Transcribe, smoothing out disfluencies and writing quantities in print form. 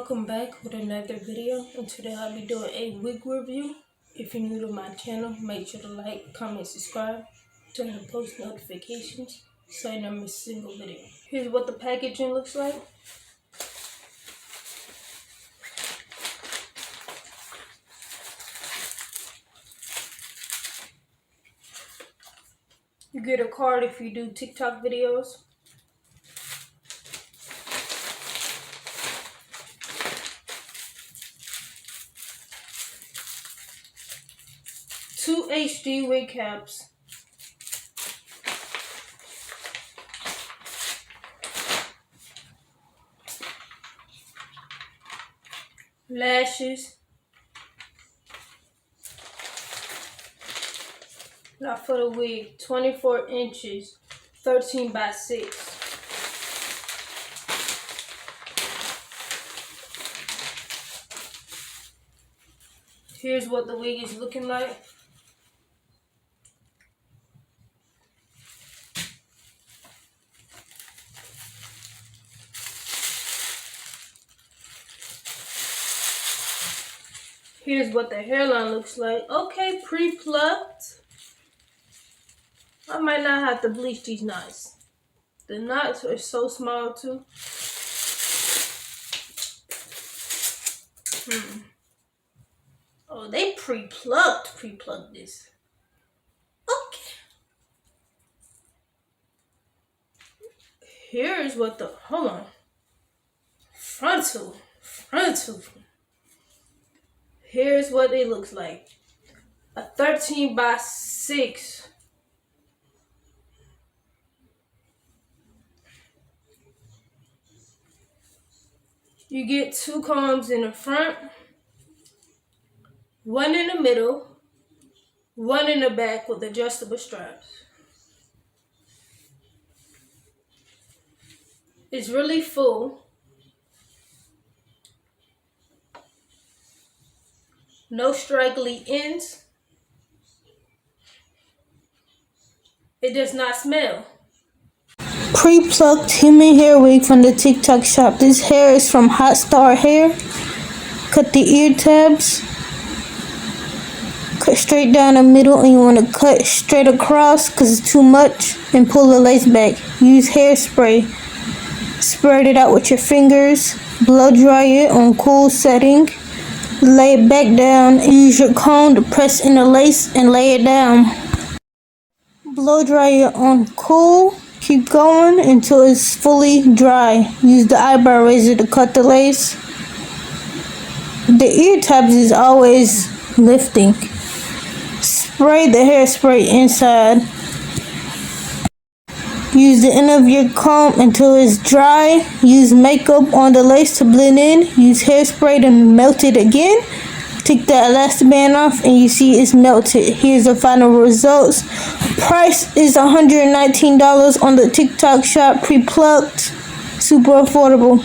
Welcome back with another video, and today I'll be doing a wig review. If you're new to my channel, make sure to like, comment, subscribe, turn on post notifications so you don't miss a single video. Here's what the packaging looks like. You get a card if you do TikTok videos. Two HD wig caps. Lashes. Now for the wig, 24 inches, 13 by 6. Here's what the wig is looking like. Here's what the hairline looks like. Okay, pre-plucked. I might not have to bleach these knots. The knots are so small too. Oh, they pre-plucked this. Okay. Here's what the, hold on. Frontal. Here's what it looks like. A 13 by 6. You get 2 combs in the front, 1 in the middle, 1 in the back with adjustable straps. It's really full. No straggly ends. It does not smell. Pre-plucked human hair wig from the TikTok shop. This hair is from Hotstar hair. Cut the ear tabs. Cut straight down the middle, and you want to cut straight across because it's too much, and pull the lace back. Use hairspray. Spread it out with your fingers. Blow dry it on cool setting. Lay it back down. Use your comb to press in the lace and lay it down. Blow dry it on cool. Keep going until it's fully dry. Use the eyebrow razor to cut the lace. The ear tabs is always lifting. Spray the hairspray inside. Use the end of your comb until it's dry. Use makeup on the lace to blend in. Use hairspray to melt it again. Take the elastic band off and you see it's melted. Here's the final results. Price is $119 on the TikTok shop, pre-plucked. Super affordable.